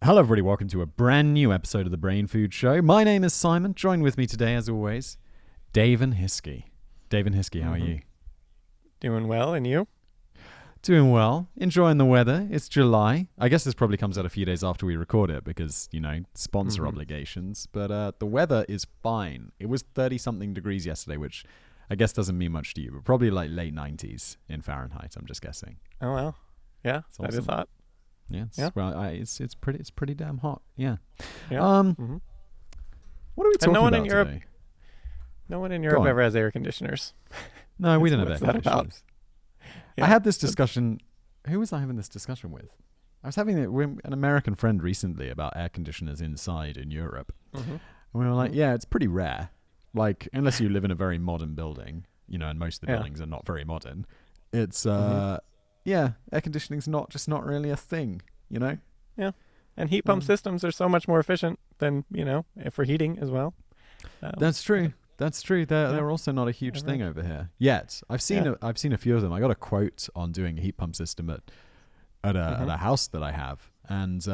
Hello everybody, welcome to a brand new episode of the Brain Food Show. My name is Simon. Join with me today, as always, Dave and Hiskey. Dave and Hiskey, how are you? Doing well, and you? Doing well. Enjoying the weather. It's July. I guess this probably comes out a few days after we record it because, sponsor obligations. But the weather is fine. It was 30-something degrees yesterday, which I guess doesn't mean much to you, but probably like late 90s in Fahrenheit, I'm just guessing. Oh, well. Yeah, It's that awesome. is hot. Yeah, well, it's pretty damn hot. Yeah. Yeah. What are we talking about today? No one in Europe ever has air conditioners. No, we don't have What's air that about? conditioners. Yeah. I had this discussion. Who was I having this discussion with? I was having it with an American friend recently about air conditioners inside in Europe. Mm-hmm. And we were like, yeah, it's pretty rare. Like, unless you live in a very modern building, and most of the buildings are not very modern. It's, air conditioning's not really a thing, Yeah. And heat pump systems are so much more efficient than, for heating as well. That's true. That's true. They're also not a huge thing over here yet. I've seen a few of them. I got a quote on doing a heat pump system at a house that I have, and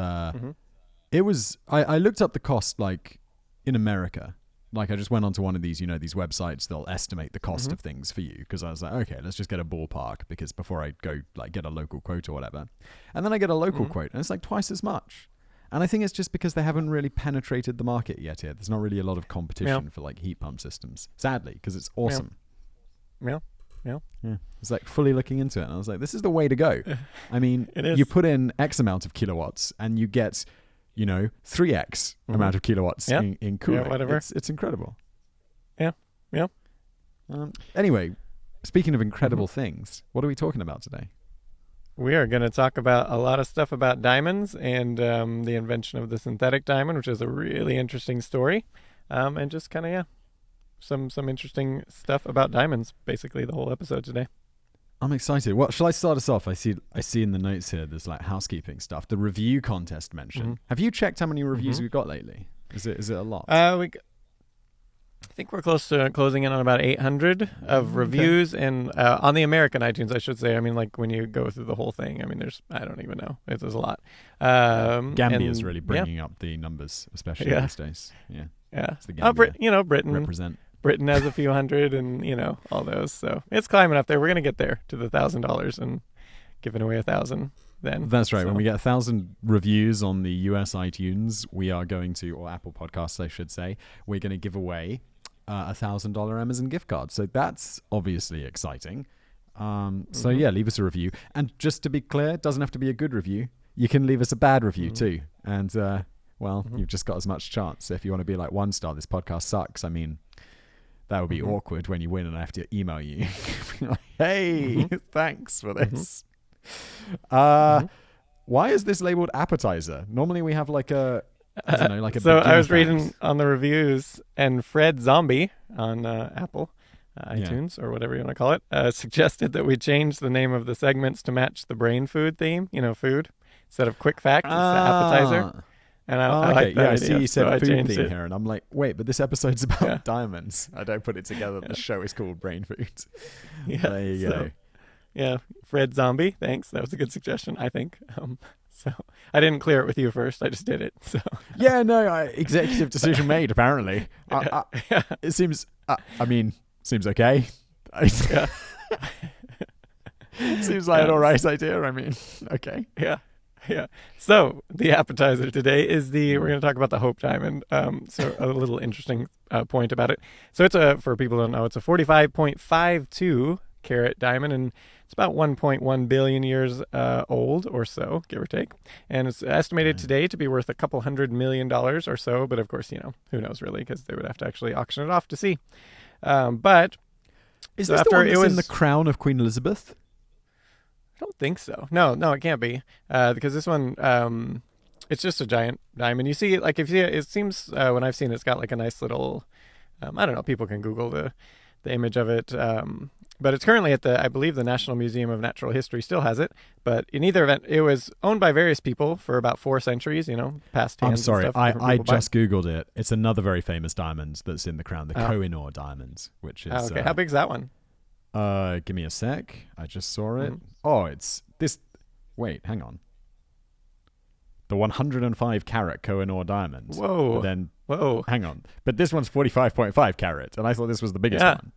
it was. I looked up the cost like in America. Like I just went onto one of these, these websites. They'll estimate the cost of things for you because I was like, okay, let's just get a ballpark because before I go like get a local quote or whatever, and then I get a local quote and it's like twice as much. And I think it's just because they haven't really penetrated the market yet here. There's not really a lot of competition for like heat pump systems, sadly, because it's awesome. Yeah. It's like fully looking into it. And I was like, this is the way to go. I mean, you put in X amount of kilowatts and you get, 3X amount of kilowatts in cooling. Yeah, whatever. It's incredible. Yeah. Anyway, speaking of incredible things, what are we talking about today? We are going to talk about a lot of stuff about diamonds and the invention of the synthetic diamond, which is a really interesting story. And just kind of, some interesting stuff about diamonds, basically the whole episode today. I'm excited. Well, shall I start us off? I see in the notes here, there's like housekeeping stuff. The review contest mentioned. Have you checked how many reviews we've got lately? Is it a lot? I think we're close to closing in on about 800 of reviews, and on the American iTunes, I should say. I mean, like when you go through the whole thing, I mean, I don't even know. There's a lot. Gambia is really bringing up the numbers, especially these days. Yeah. It's the Gambia. Britain. Represent. Britain has a few hundred, and all those. So it's climbing up there. We're gonna get there to the $1,000 and giving away 1,000. Then that's right. When we get 1,000 reviews on the US iTunes, we are going to, or Apple Podcasts, I should say, we're going to give away $1,000 Amazon gift card. So that's obviously exciting. So leave us a review. And just to be clear, it doesn't have to be a good review. You can leave us a bad review too. And you've just got as much chance. If you want to be like 1 star, this podcast sucks. I mean, that would be awkward when you win and I have to email you. Like, hey, thanks for this. Why is this labeled appetizer? Normally we have like a, like a. So I was reading on the reviews, and Fred Zombie on Apple iTunes or whatever you want to call it suggested that we change the name of the segments to match the brain food theme. Food instead of quick fact, it's the appetizer. And I like that I idea, see you said so food theme here, and I'm like, wait, but this episode's about diamonds. I don't put it together. The show is called Brain Food. There you go. Yeah, Fred Zombie, thanks. That was a good suggestion, I think. So I didn't clear it with you first. I just did it. So executive decision made. Apparently, it seems. Seems okay. Seems like an all right idea. I mean, okay. Yeah. So the appetizer today is we're going to talk about the Hope Diamond. So a little interesting point about it. So for people who don't know, it's a 45.52 carat diamond, and it's about 1.1 billion years old or so, give or take. And it's estimated today to be worth a couple $100 million or so. But of course, who knows really, because they would have to actually auction it off to see. But is this the one that's in the crown of Queen Elizabeth? I don't think so. No, it can't be. Because this one, it's just a giant diamond. You see, like if you see it, it seems when I've seen it, it's got like a nice little, I don't know, people can Google the image of it. But it's currently at I believe the National Museum of Natural History still has it. But in either event, it was owned by various people for about 4 centuries, past hands. I'm sorry, and stuff, I just Googled it. It's another very famous diamond that's in the crown, the Kohinoor diamond, which is... okay, how big's that one? Give me a sec. I just saw it. Oh, it's this... Wait, hang on. the 105 carat Koh-i-Noor diamond. Whoa. But then, Whoa. hang on. But this one's 45.5 carat, and I thought this was the biggest one.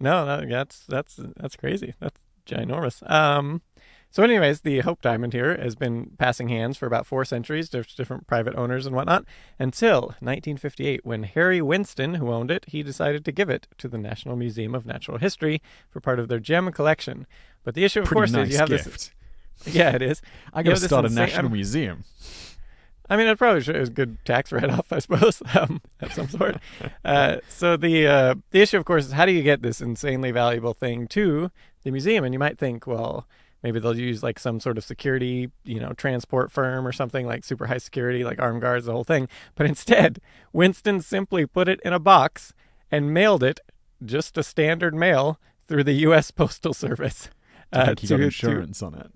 No, that's crazy. That's ginormous. So anyways, the Hope Diamond here has been passing hands for about 4 centuries to different private owners and whatnot, until 1958, when Harry Winston, who owned it, he decided to give it to the National Museum of Natural History for part of their gem collection. But the issue, of course, is you have gift. This. Yeah, it is. I got to start a national museum. I mean, it probably should, it was a good tax write-off, I suppose, of some sort. So the issue, of course, is how do you get this insanely valuable thing to the museum? And you might think, well, maybe they'll use like some sort of security, transport firm or something like super high security, like armed guards, the whole thing. But instead, Winston simply put it in a box and mailed it, just a standard mail, through the U.S. Postal Service. I think he got insurance on it.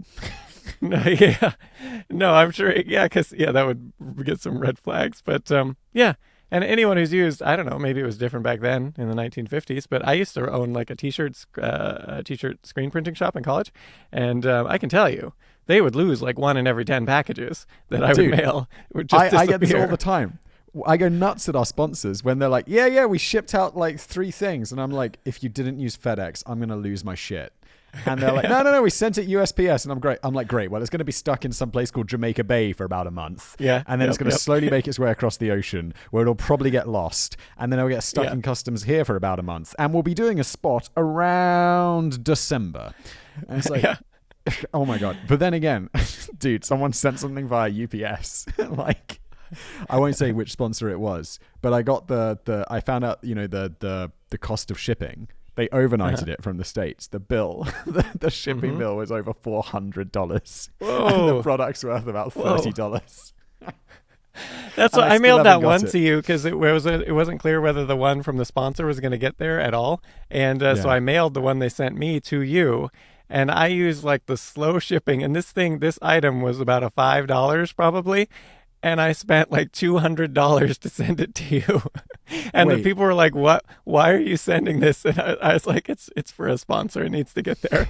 No, yeah. No, I'm sure. Yeah, because, that would get some red flags. But, yeah. And anyone who's used, I don't know, maybe it was different back then in the 1950s, but I used to own like a t-shirt screen printing shop in college. And I can tell you, they would lose like 1 in every 10 packages that I would mail. Would just I get this all the time. I go nuts at our sponsors when they're like, yeah, we shipped out like 3 things. And I'm like, if you didn't use FedEx, I'm going to lose my shit. And they're like, no, we sent it USPS. And I'm like, great. Well, it's going to be stuck in some place called Jamaica Bay for about a month. Yeah. And then it's going to slowly make its way across the ocean where it'll probably get lost. And then it'll get stuck in customs here for about a month. And we'll be doing a spot around December. And it's like, oh my God. But then again, dude, someone sent something via UPS. Like, I won't say which sponsor it was, but I got I found out, the cost of shipping. They overnighted it from the States. The bill, the shipping bill was over $400. Whoa. And the product's worth about $30. That's what I mailed that one to you because it wasn't clear whether the one from the sponsor was going to get there at all. And so I mailed the one they sent me to you. And I used like the slow shipping. And this item was about a $5 probably. And I spent like $200 to send it to you. And the people were like, what? Why are you sending this? And I was like, it's for a sponsor. It needs to get there.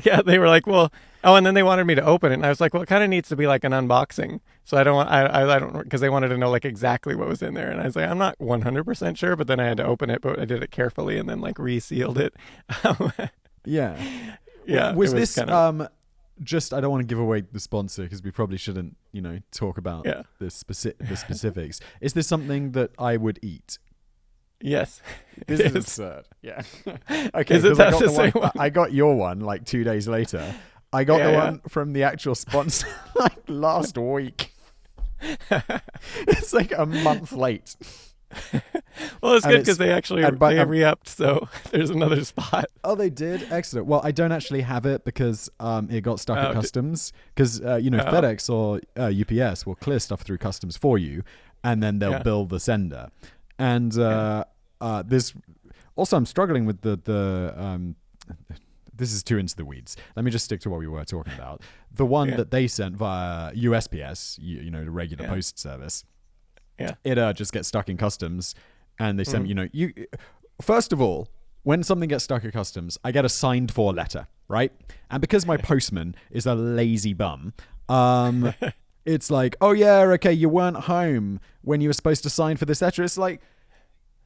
They were like, well, and then they wanted me to open it. And I was like, well, it kind of needs to be like an unboxing. So I don't, because they wanted to know like exactly what was in there. And I was like, I'm not 100% sure. But then I had to open it, but I did it carefully and then like resealed it. Yeah. Was this just, I don't want to give away the sponsor because we probably shouldn't, talk about the specifics. Is this something that I would eat? Yes. This is absurd. Yeah. Okay. I got your one like 2 days later. I got the one from the actual sponsor like last week. It's like a month late. Well, it's good because they actually re-upped, so there's another spot. Oh, they did? Excellent. Well, I don't actually have it because it got stuck at customs. Because, FedEx or UPS will clear stuff through customs for you, and then they'll bill the sender. And this... Also, I'm struggling with the this is too into the weeds. Let me just stick to what we were talking about. The one that they sent via USPS, the regular post service. Yeah. It just gets stuck in customs and they send you first of all, when something gets stuck at customs, I get a signed for letter, right? And because my postman is a lazy bum, it's like, oh yeah, okay, you weren't home when you were supposed to sign for this letter. It's like,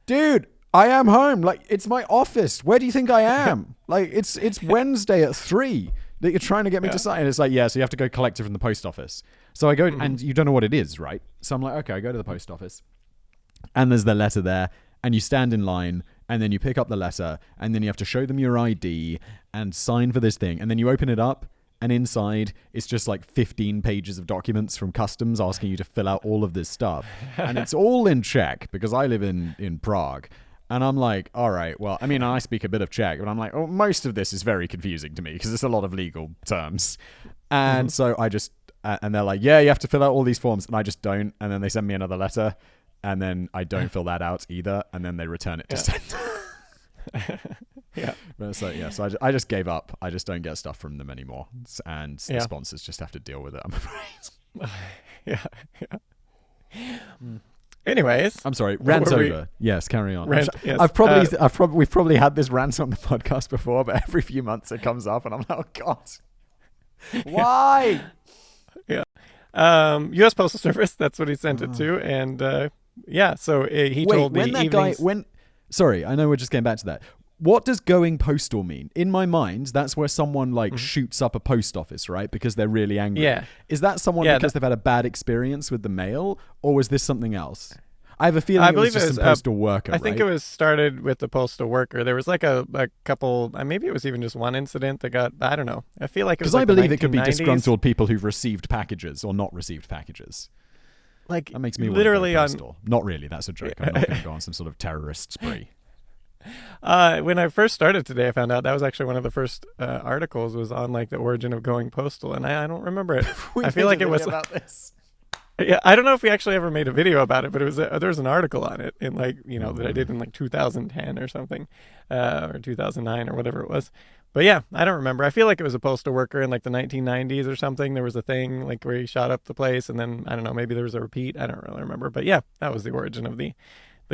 dude, I am home. Like, it's my office. Where do you think I am? Like, it's Wednesday at 3 that you're trying to get me to sign. And it's like, yeah, so you have to go collect it from the post office. So I go, and you don't know what it is, right? So I'm like, okay, I go to the post office. And there's the letter there. And you stand in line. And then you pick up the letter. And then you have to show them your ID and sign for this thing. And then you open it up. And inside, it's just like 15 pages of documents from customs asking you to fill out all of this stuff. And it's all in Czech because I live in Prague. And I'm like, all right, well, I mean, I speak a bit of Czech, but I'm like, oh, most of this is very confusing to me because it's a lot of legal terms. And so I just, and they're like, yeah, you have to fill out all these forms. And I just don't. And then they send me another letter. And then I don't fill that out either. And then they return it to sender. Yeah. So I just gave up. I just don't get stuff from them anymore. And the sponsors just have to deal with it, I'm afraid. Yeah. Anyways, I'm sorry. Rant over. Yes, carry on. Yes. We've probably had this rant on the podcast before, but every few months it comes up, and I'm like, oh god, why? U.S. Postal Service. That's what he sent it to, and so he told the evenings. Sorry, I know we're just getting back to that. What does going postal mean? In my mind, that's where someone shoots up a post office, right? Because they're really angry. Yeah. Is that someone because they've had a bad experience with the mail, or was this something else? I have a feeling it was just some postal worker. I think it was started with the postal worker. There was like a couple, maybe it was even just one incident that got, I don't know. I feel like it was because I believe it could be 1990s. disgruntled people who've received packages or not received packages. Like that makes me literally want to go postal. Not really. That's a joke. I'm not going to go on some sort of terrorist spree. When I first started today, I found out that was actually one of the first articles was on like the origin of going postal, and I don't remember it. I feel like it was about this. Yeah, I don't know if we actually ever made a video about it, but it was there's an article on it in that I did in like 2010 or something, or 2009 or whatever it was. But yeah, I don't remember. I feel like it was a postal worker in like the 1990s or something. There was a thing like where he shot up the place, and then I don't know, maybe there was a repeat. I don't really remember. But yeah, that was the origin of the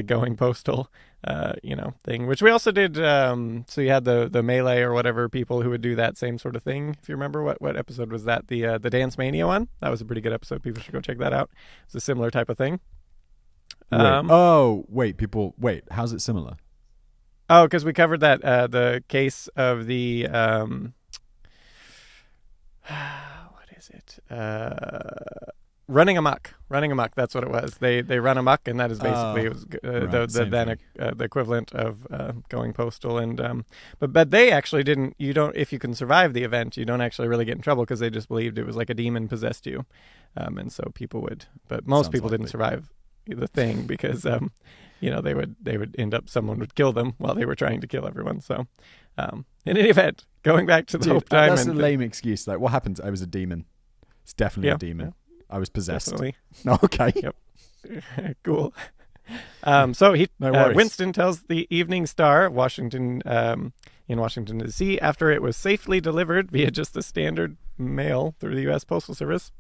going postal, thing, which we also did. So you had the melee or whatever people who would do that same sort of thing. If you remember, what episode was that? The Dance Mania one. That was a pretty good episode. People should go check that out. It's a similar type of thing. Wait, how's it similar? Oh, because we covered that the case of the what is it? Running amok. That's what it was. They run amok, and that is basically it was the equivalent of going postal. And but they actually didn't. You don't. If you can survive the event, you don't actually really get in trouble because they just believed it was like a demon possessed you, and so people would. But most people didn't survive the thing because they would end up, someone would kill them while they were trying to kill everyone. So in any event, going back to the Hope Diamond, that's a lame excuse. Like, what happened? I was a demon. It's definitely a demon. Yeah. I was possessed. Definitely. Okay. Yep. Cool. So Winston tells the Evening Star, Washington, in Washington, D.C., after it was safely delivered via just a standard mail through the U.S. Postal Service.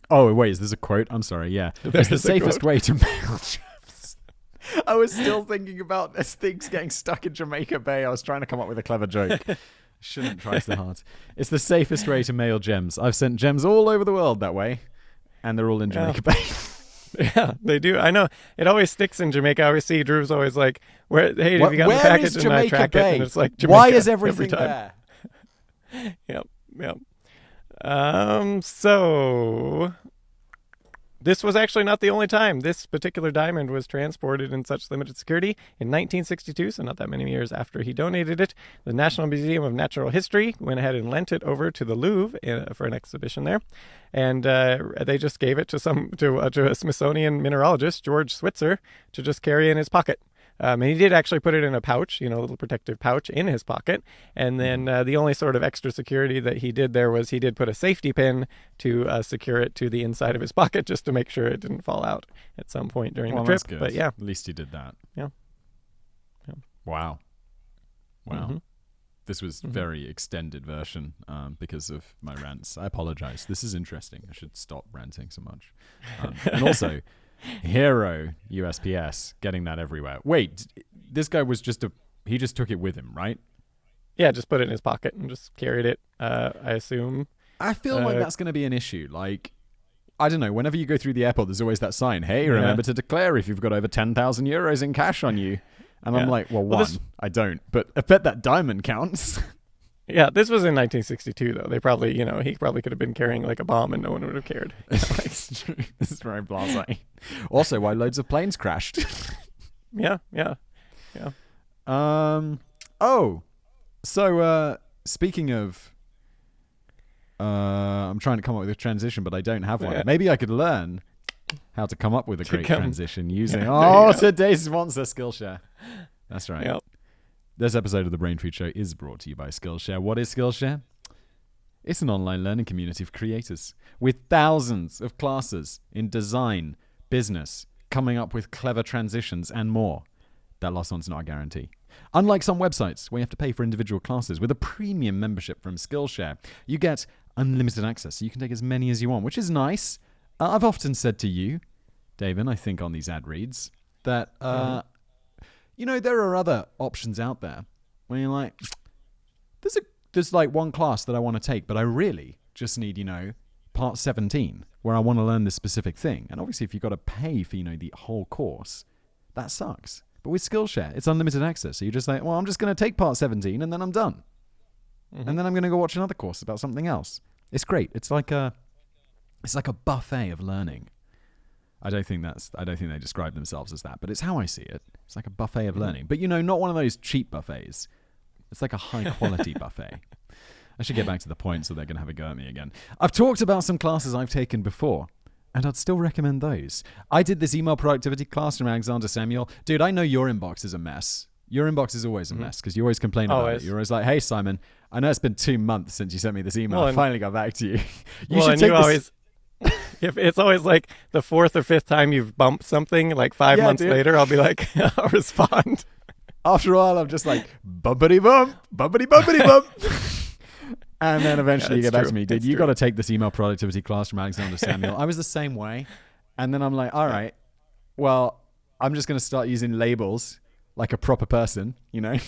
Oh, wait, is this a quote? I'm sorry, yeah. It's the safest way to mail gems. I was still thinking about this things getting stuck in Jamaica Bay. I was trying to come up with a clever joke. Shouldn't try so hard. It's the safest way to mail gems. I've sent gems all over the world that way, and they're all in Jamaica Bay. Yeah, they do. I know. It always sticks in Jamaica. I always see Drew's always like, "Have you got the package?" And I track it, and it's like, Jamaica, why is everything there? Yep. So this was actually not the only time this particular diamond was transported in such limited security. In 1962, so not that many years after he donated it, the National Museum of Natural History went ahead and lent it over to the Louvre for an exhibition there, and they just gave it to a Smithsonian mineralogist, George Switzer, to just carry in his pocket. And he did actually put it in a pouch, a little protective pouch in his pocket. And then the only sort of extra security that he did there was he did put a safety pin to secure it to the inside of his pocket just to make sure it didn't fall out at some point during the trip. That's good. But yeah. At least he did that. Yeah. Wow. Mm-hmm. This was very extended version because of my rants. I apologize. This is interesting. I should stop ranting so much. And also... Hero USPS getting that everywhere. Wait, this guy was he just took it with him, right? Yeah, just put it in his pocket and just carried it, I assume. I feel like that's going to be an issue. Like, I don't know, whenever you go through the airport, there's always that sign, hey, remember to declare if you've got over 10,000 euros in cash on you. And I'm like, I don't, but I bet that diamond counts. Yeah, this was in 1962, though. They probably, he probably could have been carrying like a bomb and no one would have cared. It's true. This is very blasé. Also, why loads of planes crashed. Yeah. So speaking of, I'm trying to come up with a transition, but I don't have one. Yeah. Maybe I could learn how to come up with a great transition using, today's sponsor, Skillshare. That's right. Yep. This episode of The Brain Food Show is brought to you by Skillshare. What is Skillshare? It's an online learning community of creators with thousands of classes in design, business, coming up with clever transitions and more. That last one's not a guarantee. Unlike some websites where you have to pay for individual classes, with a premium membership from Skillshare, you get unlimited access, so you can take as many as you want, which is nice. I've often said to you, David, I think on these ad reads, that... there are other options out there where you're like, there's like one class that I want to take, but I really just need, part 17, where I want to learn this specific thing. And obviously, if you've got to pay for, the whole course, that sucks. But with Skillshare, it's unlimited access. So you're just like, well, I'm just going to take part 17 and then I'm done. Mm-hmm. And then I'm going to go watch another course about something else. It's great. It's like a buffet of learning. I don't think they describe themselves as that, but it's how I see it. It's like a buffet of learning. But, not one of those cheap buffets. It's like a high-quality buffet. I should get back to the point so they're going to have a go at me again. I've talked about some classes I've taken before, and I'd still recommend those. I did this email productivity class from Alexander Samuel. Dude, I know your inbox is a mess. Your inbox is always a mess because you always complain about it. You're always like, hey, Simon, I know it's been 2 months since you sent me this email. I finally got back to you. If it's always like the 4th or 5th time you've bumped something, like 5 months later, I'll be like, I'll respond. After a while, I'm just like, bumpity bump, bumpity bumpity bump. And then eventually you get back to me. Dude, you got to take this email productivity class from Alexander Samuel. I was the same way. And then I'm like, all right, well, I'm just going to start using labels like a proper person, I'm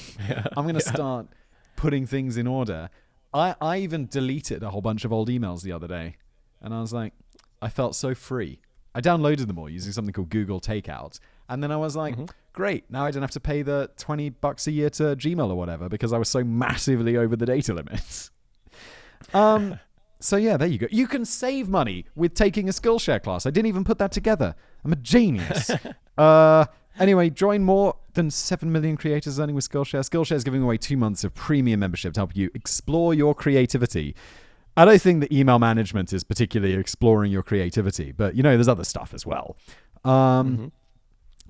going to start putting things in order. I even deleted a whole bunch of old emails the other day. And I was like, I felt so free. I downloaded them all using something called Google Takeout. And then I was like, great, now I don't have to pay the $20 a year to Gmail or whatever because I was so massively over the data limits. So yeah, there you go. You can save money with taking a Skillshare class. I didn't even put that together. I'm a genius. Anyway, join more than 7 million creators learning with Skillshare. Skillshare is giving away 2 months of premium membership to help you explore your creativity. I don't think that email management is particularly exploring your creativity, but there's other stuff as well.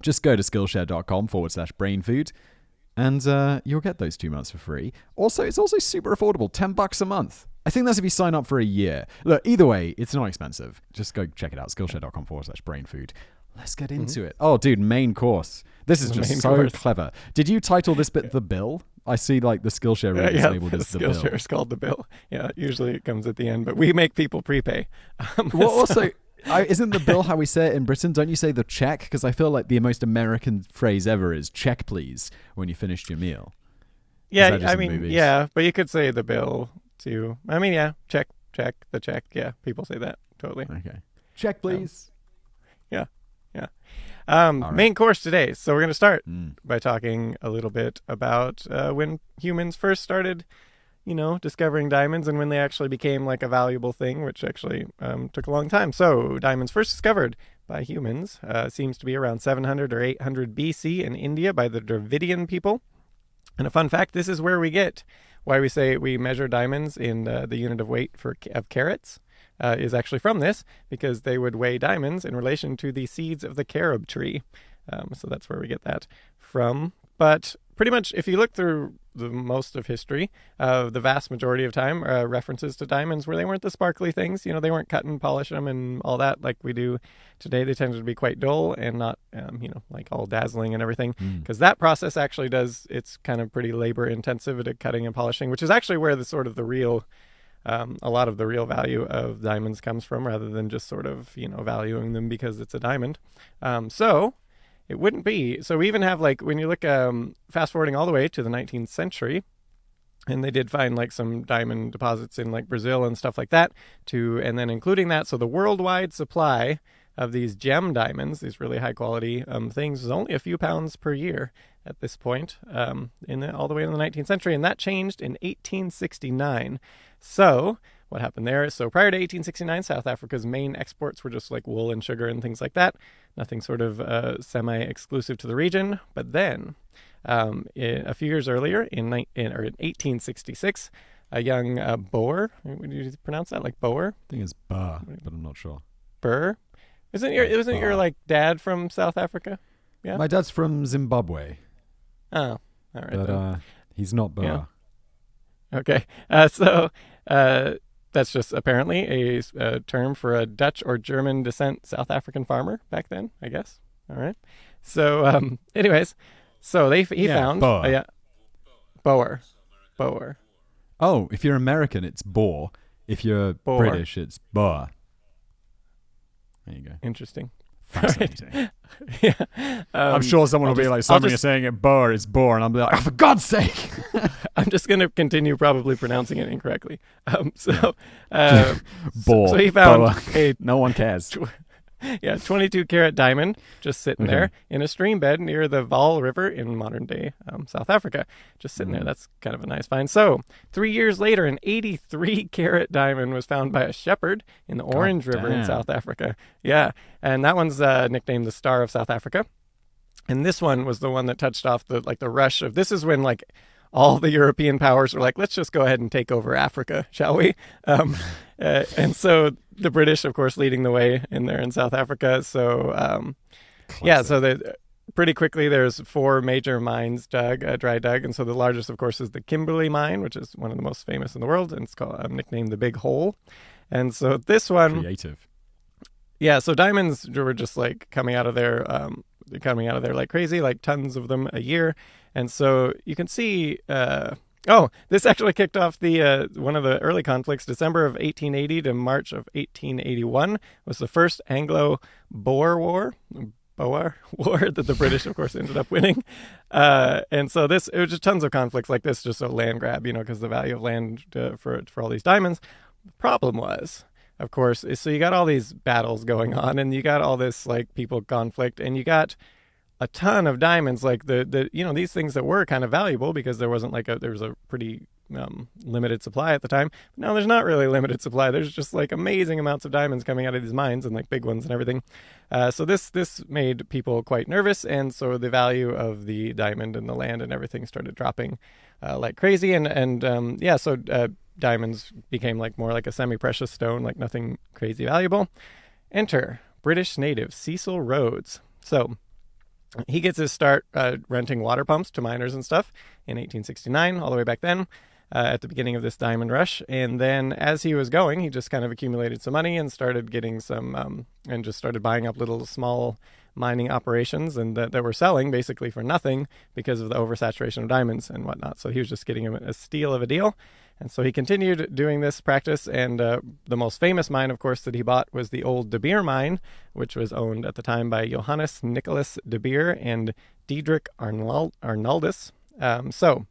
Just go to skillshare.com/brainfood and you'll get those 2 months for free. Also, it's also super affordable, $10 a month. I think that's if you sign up for a year. Look, either way, it's not expensive. Just go check it out, skillshare.com/brainfood. Let's get into it. Oh, dude, main course. This is just so clever. Did you title this bit The Bill? I see like the Skillshare rate is labeled as The Bill. Skillshare is called The Bill. Yeah, usually it comes at the end, but we make people prepay. Well, also, isn't the bill how we say it in Britain? Don't you say the check? Because I feel like the most American phrase ever is check, please, when you finished your meal. Yeah, but you could say the bill too. I mean, yeah, check, the check. Yeah, people say that. Totally. Okay. Check, please. Yeah. Main course today. So we're going to start by talking a little bit about when humans first started, discovering diamonds and when they actually became like a valuable thing, which actually took a long time. So diamonds first discovered by humans seems to be around 700 or 800 BC in India by the Dravidian people. And a fun fact, this is where we get why we say we measure diamonds in the unit of weight of carats. Is actually from this, because they would weigh diamonds in relation to the seeds of the carob tree. So that's where we get that from. But pretty much, if you look through the most of history, the vast majority of time, references to diamonds where they weren't the sparkly things. They weren't cut and polish them and all that like we do today. They tended to be quite dull and not, like all dazzling and everything. Because that process actually it's kind of pretty labor intensive at cutting and polishing, which is actually where the real... a lot of the real value of diamonds comes from, rather than just sort of, valuing them because it's a diamond. So it wouldn't be. So we even have like, when you look, fast forwarding all the way to the 19th century, and they did find like some diamond deposits in like Brazil and stuff like that and then including that. So the worldwide supply of these gem diamonds, these really high quality things, is only a few pounds per year at this point, all the way in the 19th century. And that changed in 1869. So what happened there? So prior to 1869, South Africa's main exports were just like wool and sugar and things like that. Nothing sort of semi-exclusive to the region. But then a few years earlier, in 1866, a young Boer, would you pronounce that like Boer? I think it's Burr, but I'm not sure. Burr? Wasn't your like dad from South Africa? Yeah. My dad's from Zimbabwe. Oh, all right. But he's not Burr. Yeah. Okay. So that's just apparently a term for a Dutch or German descent South African farmer back then, I guess. All right. So anyways, so he found Boer. Boer. Oh, if you're American, it's Boer. If you're British, it's Boer. There you go. Interesting. Fascinating. Yeah. I'm sure someone will be like, "Someone, you're saying it Boer, it's Boer," and I'll be like, "Oh, for God's sake!" I'm just going to continue probably pronouncing it incorrectly. Boer. So he found no one cares. 22 karat diamond just sitting there in a stream bed near the Vaal River in modern day South Africa. Just sitting there. That's kind of a nice find. So 3 years later, an 83 karat diamond was found by a shepherd in the Orange River in South Africa. Yeah. And that one's nicknamed the Star of South Africa. And this one was the one that touched off the rush of, this is when like all the European powers were like, let's just go ahead and take over Africa, shall we? And so the British, of course, leading the way in there in South Africa. So, so pretty quickly there's 4 major mines dry dug. And so the largest, of course, is the Kimberley Mine, which is one of the most famous in the world. And it's called nicknamed the Big Hole. And so this one... Creative. Yeah, so diamonds were just like coming out of there like crazy, like tons of them a year. And so you can see, this actually kicked off the one of the early conflicts. December of 1880 to March of 1881 was the first Anglo-Boer War that the British, of course, ended up winning. And so it was just tons of conflicts like this, just a land grab, because the value of land for all these diamonds. The problem was, of course, so you got all these battles going on, and you got all this like people conflict, and you got a ton of diamonds, like the these things that were kind of valuable because there wasn't there was a pretty limited supply at the time. But now there's not really limited supply. There's just like amazing amounts of diamonds coming out of these mines, and like big ones and everything. So this made people quite nervous, and so the value of the diamond and the land and everything started dropping like crazy. So diamonds became like more like a semi-precious stone, like nothing crazy valuable. Enter British native Cecil Rhodes. So he gets his start renting water pumps to miners and stuff in 1869, all the way back then, at the beginning of this diamond rush. And then as he was going, he just kind of accumulated some money and started getting some, and just started buying up little small mining operations and that were selling basically for nothing because of the oversaturation of diamonds and whatnot. So he was just getting him a steal of a deal. And so he continued doing this practice, and the most famous mine, of course, that he bought was the old De Beer mine, which was owned at the time by Johannes Nicholas De Beer and Diedrich Arnaldus. So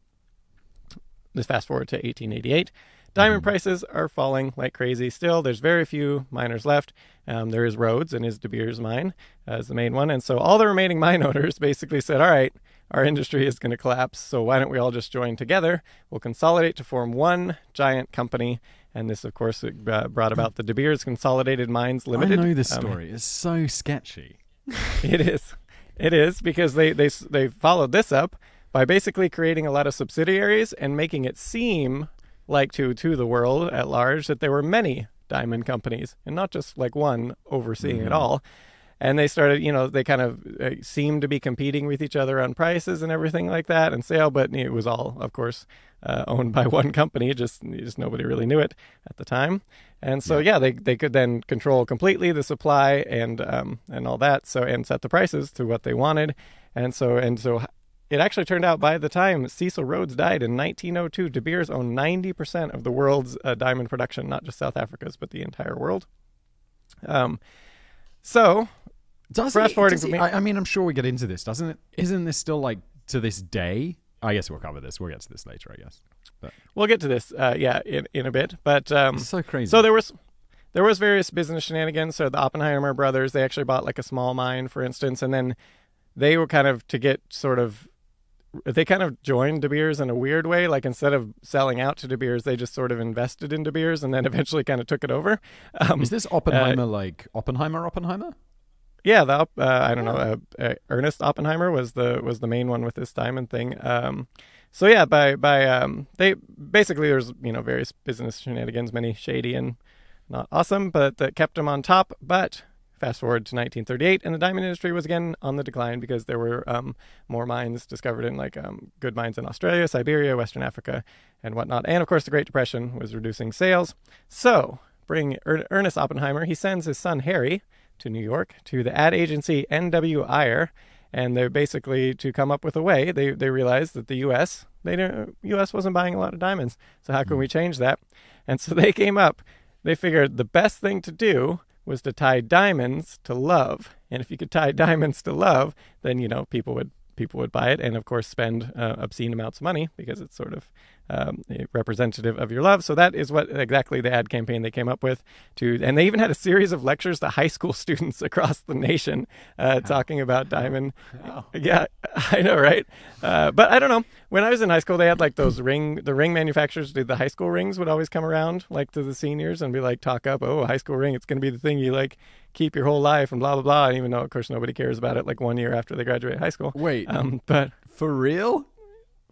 let's fast forward to 1888. Diamond prices are falling like crazy still. There's very few miners left. There is Rhodes and his De Beer's mine as the main one. And so all the remaining mine owners basically said, all right, our industry is going to collapse, so why don't we all just join together? We'll consolidate to form one giant company. And this, of course, brought about the De Beers Consolidated Mines Limited. I know this story. It's so sketchy. It is because they followed this up by basically creating a lot of subsidiaries and making it seem like to the world at large that there were many diamond companies and not just like one overseeing it all. And they started, they kind of seemed to be competing with each other on prices and everything like that and sale, but it was all, of course, owned by one company. Just nobody really knew it at the time. And so, they could then control completely the supply and all that. So, and set the prices to what they wanted. And so it actually turned out by the time Cecil Rhodes died in 1902, De Beers owned 90% of the world's diamond production, not just South Africa's, but the entire world. I mean, I'm sure we get into this, doesn't it? Isn't this still like to this day? I guess we'll cover this. We'll get to this later, I guess. But we'll get to this, in a bit. But it's so crazy. So there was various business shenanigans. So the Oppenheimer brothers, they actually bought like a small mine, for instance, and then they were kind of they kind of joined De Beers in a weird way. Like instead of selling out to De Beers, they just sort of invested in De Beers and then eventually kind of took it over. Is this Oppenheimer like Oppenheimer? Yeah, Ernest Oppenheimer was the main one with this diamond thing. They basically there's various business shenanigans, many shady and not awesome, but that kept them on top. But fast forward to 1938, and the diamond industry was again on the decline because there were more mines discovered in good mines in Australia, Siberia, Western Africa, and whatnot. And of course, the Great Depression was reducing sales. So, Ernest Oppenheimer, he sends his son Harry to New York to the ad agency N.W. Ayer, and they're basically to come up with a way. They realized that the U.S. wasn't buying a lot of diamonds, so how can we change that? And so they came up. They figured the best thing to do was to tie diamonds to love. And if you could tie diamonds to love, then, people would buy it and, of course, spend obscene amounts of money because it's sort of representative of your love. So that is what exactly the ad campaign they came up with. And they even had a series of lectures to high school students across the nation talking about diamond. Wow. Yeah, I know, right? But I don't know. When I was in high school, they had like the ring manufacturers did the high school rings would always come around like to the seniors and be like, talk up, oh, a high school ring. It's going to be the thing you like keep your whole life and blah, blah, blah. And even though, of course, nobody cares about it like 1 year after they graduate high school. Wait, but for real?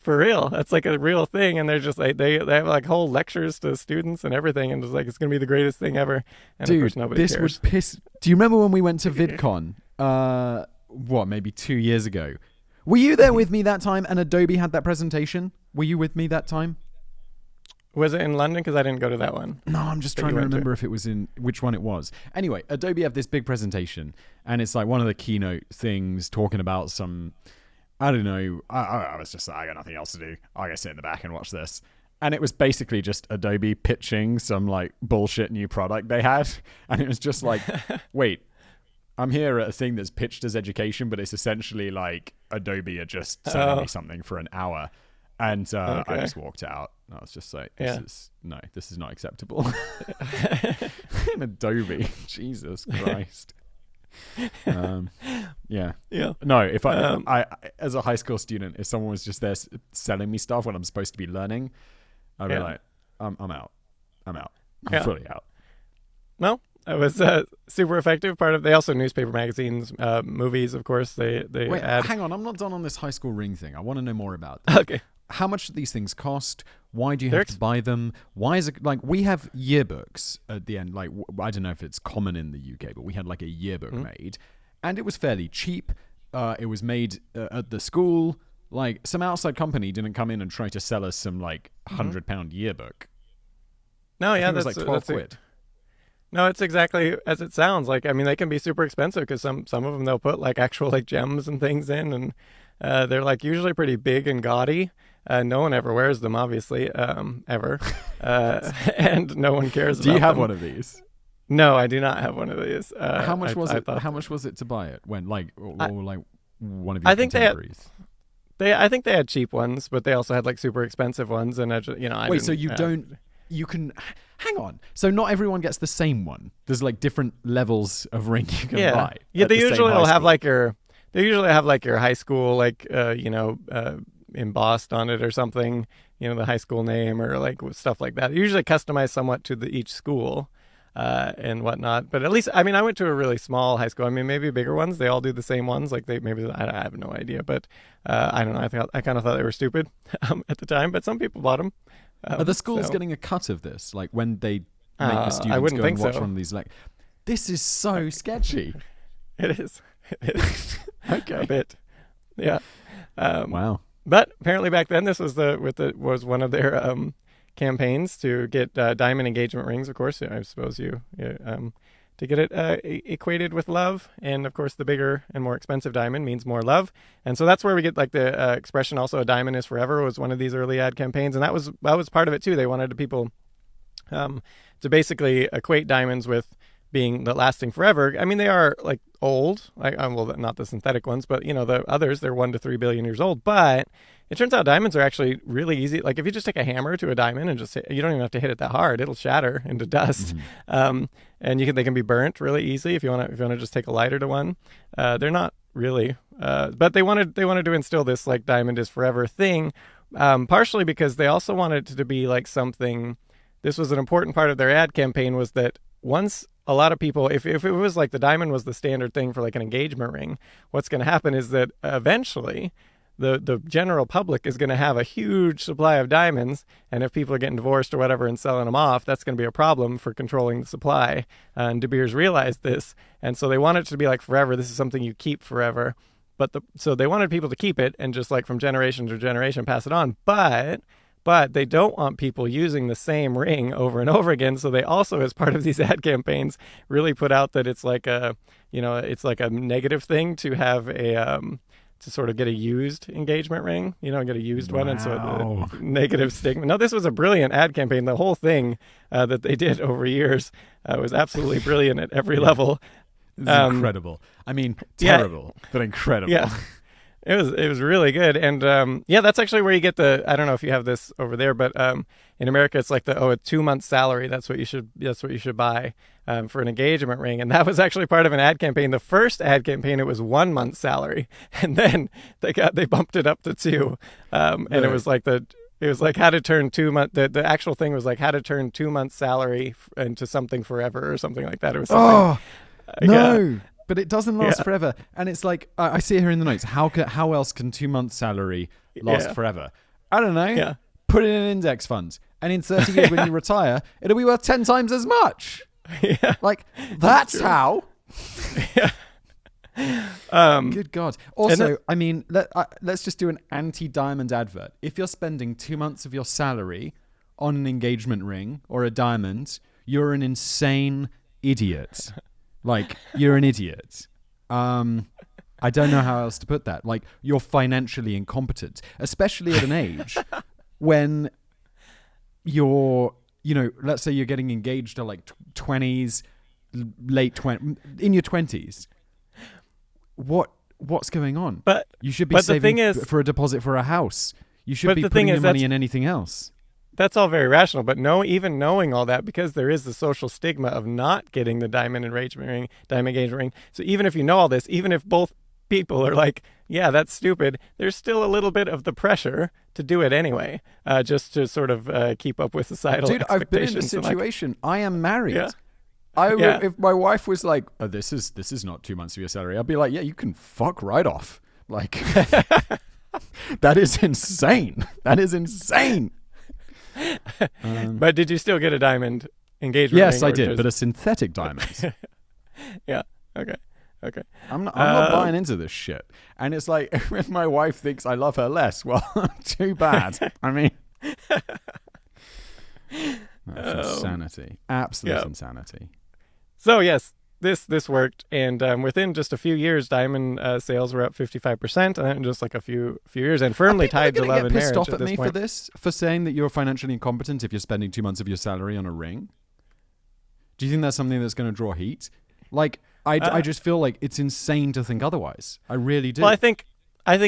For real, that's like a real thing, and they're just like they have like whole lectures to students and everything, and it's like it's gonna be the greatest thing ever. And dude, of course nobody this cares. would piss. Do you remember when we went to VidCon? Maybe 2 years ago? Were you there with me that time? And Adobe had that presentation. Were you with me that time? Was it in London? Because I didn't go to that one. No, I'm just trying to remember if it was in which one it was. Anyway, Adobe had this big presentation, and it's like one of the keynote things talking about some. I don't know. I was just like, I got nothing else to do. I gotta sit in the back and watch this. And it was basically just Adobe pitching some like bullshit new product they had. And it was just like, wait, I'm here at a thing that's pitched as education, but it's essentially like Adobe are just selling me something for an hour. And I just walked out. I was just like, this is not acceptable. In Adobe, Jesus Christ. Yeah. No, if I as a high school student, if someone was just there selling me stuff when I'm supposed to be learning, I'd be like, I'm out. I'm fully out. No, it was super effective. They also newspaper magazines, movies, of course. They Wait, add. hang on, I'm not done on this high school ring thing. I want to know more about that. Okay. How much do these things cost? Why do you have to buy them? Why is it like we have yearbooks at the end? Like, I don't know if it's common in the UK, but we had like a yearbook made, and it was fairly cheap. It was made at the school. Like, some outside company didn't come in and try to sell us some like £100 yearbook. No, yeah, that's like 12 quid. No, it's exactly as it sounds. Like, I mean, they can be super expensive because some of them they'll put like actual like gems and things in, and they're like usually pretty big and gaudy. No one ever wears them, obviously, ever, and no one cares. Do you have them. one of these? No, I do not have one of these. How much was it? How much was it to buy it? When like like one of your contemporaries? I think they had cheap ones, but they also had like super expensive ones, and Wait, so you don't? You can hang on. So not everyone gets the same one. There's like different levels of ring you can buy. Yeah, they usually will have like your. They usually have like your high school, like embossed on it or something. The high school name or like stuff like that. Usually customized somewhat to each school. And whatnot, but at least I went to a really small high school. Maybe bigger ones they all do the same ones. Like I have no idea, but I don't know. I kind of thought they were stupid at the time, but some people bought them. Are the schools getting a cut of this? Like when they make the students go and watch one of these? Like, this is so sketchy. It is. Okay, a bit. Yeah. Wow. But apparently back then, this was was one of their campaigns to get diamond engagement rings. Of course, I suppose to get it equated with love, and of course, the bigger and more expensive diamond means more love, and so that's where we get like the expression. Also, a diamond is forever was one of these early ad campaigns, and that was part of it too. They wanted people to basically equate diamonds with being lasting forever. They are like old, like well, not the synthetic ones, but the others, they're 1 to 3 billion years old. But it turns out diamonds are actually really easy. Like if you just take a hammer to a diamond and you don't even have to hit it that hard, it'll shatter into dust. And they can be burnt really easy if you want to just take a lighter to one. They're not really, but they wanted to instill this like diamond is forever thing, partially because they also wanted it to be like something. This was an important part of their ad campaign, was that once a lot of people, if it was like the diamond was the standard thing for like an engagement ring, what's going to happen is that eventually the general public is going to have a huge supply of diamonds, and if people are getting divorced or whatever and selling them off, that's going to be a problem for controlling the supply. And De Beers realized this, and so they wanted it to be like forever. This is something you keep forever. So they wanted people to keep it and just like from generation to generation pass it on. But they don't want people using the same ring over and over again. So they also, as part of these ad campaigns, really put out that it's like a negative thing to have to sort of get a used engagement ring, get a used one. And so Wow. the negative stigma. No, this was a brilliant ad campaign. The whole thing that they did over years was absolutely brilliant at every level. It's incredible. I mean, terrible, but incredible. Yeah. It was really good. And that's actually where you get I don't know if you have this over there, but in America it's like a 2-month salary. That's what you should buy for an engagement ring. And that was actually part of an ad campaign. The first ad campaign, it was 1 month's salary, and then they bumped it up to 2. And it was like how to turn 2 months. The actual thing was like how to turn 2 months' salary into something forever or something like that. It was something. No. Yeah. But it doesn't last forever. And it's like, I see it here in the notes. How else can 2 months' salary last forever? I don't know. Yeah. Put it in an index fund. And in 30 years when you retire, it'll be worth 10 times as much. Yeah. Like, that's how. Yeah. Good God. Also, I mean, let's just do an anti-diamond advert. If you're spending 2 months of your salary on an engagement ring or a diamond, you're an insane idiot. Like, you're an idiot. I don't know how else to put that. Like, you're financially incompetent, especially at an age when you're, let's say you're getting engaged at like 20s, late 20s, in your 20s. What's going on? But you should be saving for a deposit for a house. You should be putting your money in anything else. That's all very rational, but even knowing all that, because there is the social stigma of not getting the diamond engagement ring. So even if you know all this, even if both people are like, yeah, that's stupid, there's still a little bit of the pressure to do it anyway, just to sort of keep up with societal expectations. I've been in a situation. I am married. Yeah. If my wife was like, oh, this is not 2 months of your salary, I'd be like, yeah, you can fuck right off. Like, that is insane. That is insane. But did you still get a diamond engagement ring? Yes, I did, but a synthetic diamond. Yeah. Okay. I'm not buying into this shit. And it's like, if my wife thinks I love her less, well, too bad. I mean, that's insanity. Absolute insanity. So yes, this worked, and within just a few years, diamond sales were up 55%, and then just like a few years, and firmly tied to love and marriage. Get pissed off at me for saying that you're financially incompetent if you're spending 2 months of your salary on a ring? Do you think that's something that's going to draw heat? Like, I just feel like it's insane to think otherwise. I really do. Well, I think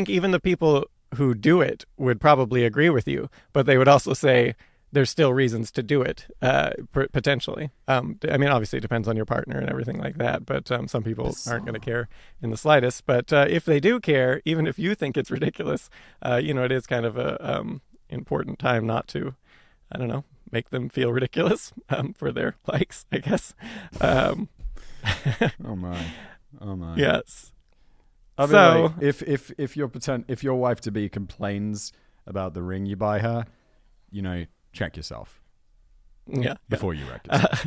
even the people who do it would probably agree with you, but they would also say there's still reasons to do it, potentially. I mean, obviously it depends on your partner and everything like that, but some people aren't going to care in the slightest. But if they do care, even if you think it's ridiculous, it is kind of a important time not to, I don't know, make them feel ridiculous for their likes, I guess. Oh my. Yes. I mean, so like, if your wife to be complains about the ring you buy her, check yourself. Yeah. Before you wreck yourself.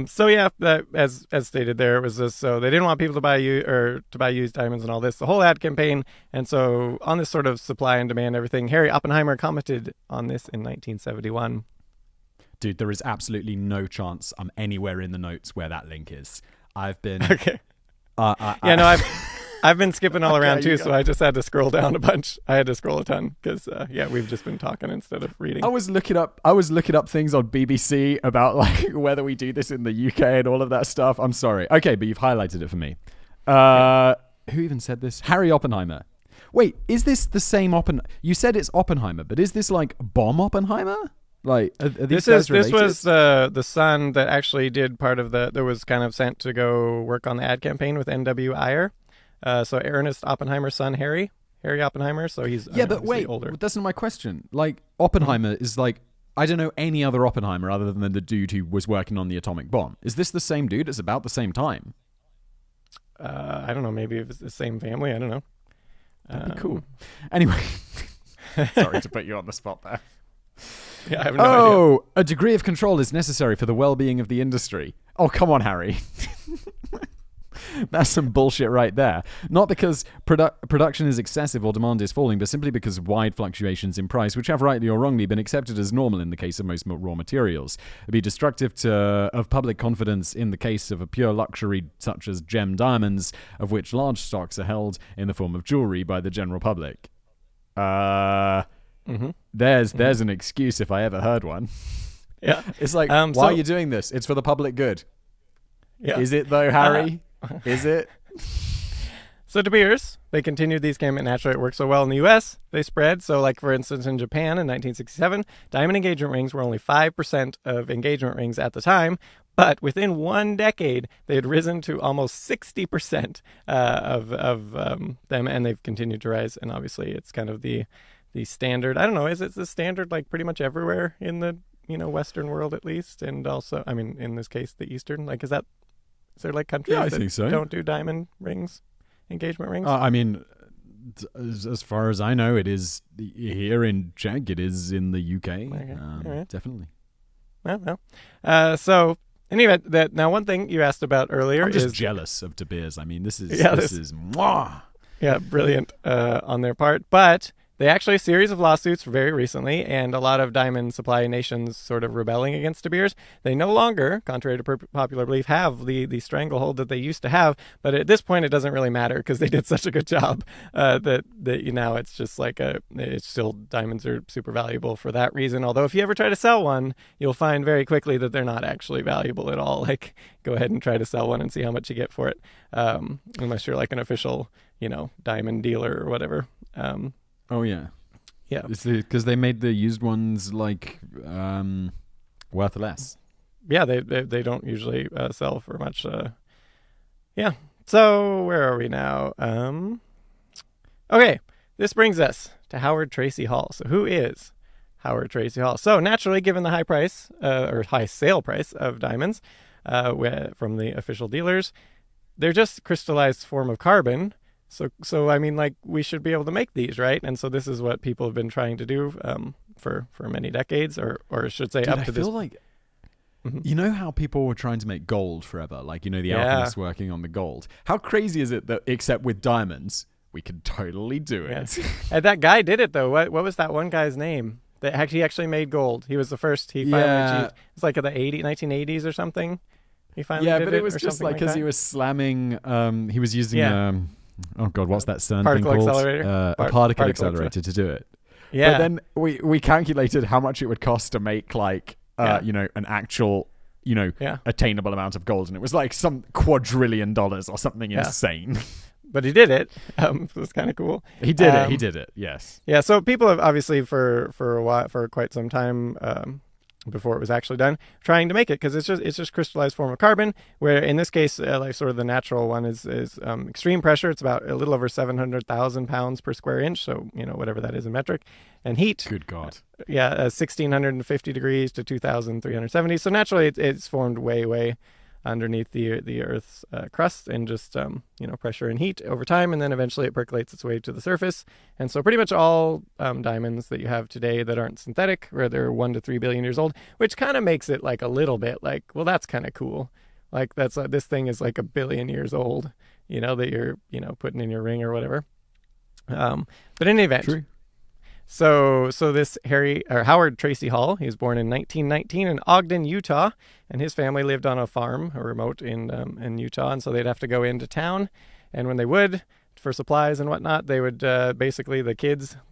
So yeah, as stated there, it was this. So they didn't want people to buy used diamonds and all this. The whole ad campaign, and so on this sort of supply and demand, everything. Harry Oppenheimer commented on this in 1971. Dude, there is absolutely no chance I'm anywhere in the notes where that link is. I've been okay. I've been skipping all around too, so I just had to scroll down a bunch. I had to scroll a ton because we've just been talking instead of reading. I was looking up things on BBC about like whether we do this in the UK and all of that stuff. I'm sorry. Okay, but you've highlighted it for me. Who even said this? Harry Oppenheimer. Wait, is this the same Oppenheimer? You said it's Oppenheimer, but is this like bomb Oppenheimer? Like, are these guys related? This was the son that actually did part of that was kind of sent to go work on the ad campaign with N.W. Ayer. So Ernest Oppenheimer's son, Harry Oppenheimer. So he's but wait, older. That's not my question. Like, Oppenheimer is like, I don't know any other Oppenheimer other than the dude who was working on the atomic bomb. Is this the same dude? It's about the same time. I don't know. Maybe if it's the same family. I don't know. That'd be cool. Anyway, sorry to put you on the spot there. Yeah, I have no idea. A degree of control is necessary for the well-being of the industry. Oh, come on, Harry. That's some bullshit right there. Not because production is excessive or demand is falling, but simply because wide fluctuations in price, which have rightly or wrongly been accepted as normal in the case of most raw materials. It'd be destructive of public confidence in the case of a pure luxury such as gem diamonds, of which large stocks are held in the form of jewelry by the general public. There's an excuse if I ever heard one. Yeah. It's like, why are you doing this? It's for the public good. Yeah. Is it though, Harry? Is it? So De Beers, they continued these came naturally. It worked so well in the U.S. They spread. So like, for instance, in Japan in 1967, diamond engagement rings were only 5% of engagement rings at the time. But within 1 decade, they had risen to almost 60% of them, and they've continued to rise. And obviously, it's kind of the standard. I don't know. Is it the standard like pretty much everywhere in the Western world at least, and also, I mean, in this case, the Eastern? Like, is there like countries that don't do diamond rings, engagement rings? I mean, as far as I know, it is here in Czech. It is in the UK. Okay. Right. Definitely. Well. So. In any event, now one thing you asked about earlier I'm just jealous of De Beers. I mean, this is mwah. Yeah, brilliant on their part. But they actually a series of lawsuits very recently, and a lot of diamond supply nations sort of rebelling against De Beers. They no longer, contrary to popular belief, have the stranglehold that they used to have. But at this point, it doesn't really matter because they did such a good job that now it's just like it's still diamonds are super valuable for that reason. Although if you ever try to sell one, you'll find very quickly that they're not actually valuable at all. Like, go ahead and try to sell one and see how much you get for it, unless you're like an official, diamond dealer or whatever. Oh yeah. Because they made the used ones like worth less. Yeah, they don't usually sell for much. Yeah. So where are we now? Okay, this brings us to Howard Tracy Hall. So who is Howard Tracy Hall? So naturally, given the high price or high sale price of diamonds from the official dealers, they're just crystallized form of carbon. So I mean, like, we should be able to make these, right? And so this is what people have been trying to do for many decades, or I should say, up to this. I feel like, you know how people were trying to make gold forever? Like, the alchemists working on the gold. How crazy is it that, except with diamonds, we can totally do it? And that guy did it, though. What was that one guy's name? That he actually made gold. He was the first. He finally achieved. It's like in the 1980s or something. He finally did it. Yeah, but it was just like because he was slamming. He was using. Oh God, what's that CERN thing called? Accelerator? A particle accelerator to do it. Yeah. But then we calculated how much it would cost to make like an actual attainable amount of gold, and it was like some $250 billion or something insane. But he did it. It was kind of cool. He did it. He did it. Yes. Yeah. So people have obviously for a while, for quite some time, before it was actually done, trying to make it, because it's just crystallized form of carbon, where in this case, like sort of the natural one is extreme pressure. It's about a little over 700,000 pounds per square inch, so whatever that is in metric, and heat. Good God. 1,650 degrees to 2,370. So naturally, it's formed way underneath the Earth's crust, and just pressure and heat over time, and then eventually it percolates its way to the surface. And so pretty much all diamonds that you have today that aren't synthetic, or they're 1 to 3 billion years old, which kind of makes it like a little bit like, well, that's kind of cool. Like, that's this thing is like 1 billion years old, that you're putting in your ring or whatever. But in any event. True. So this Howard Tracy Hall, he was born in 1919 in Ogden, Utah, and his family lived on a farm, a remote in Utah, and so they'd have to go into town, and when they would, for supplies and whatnot, they would basically the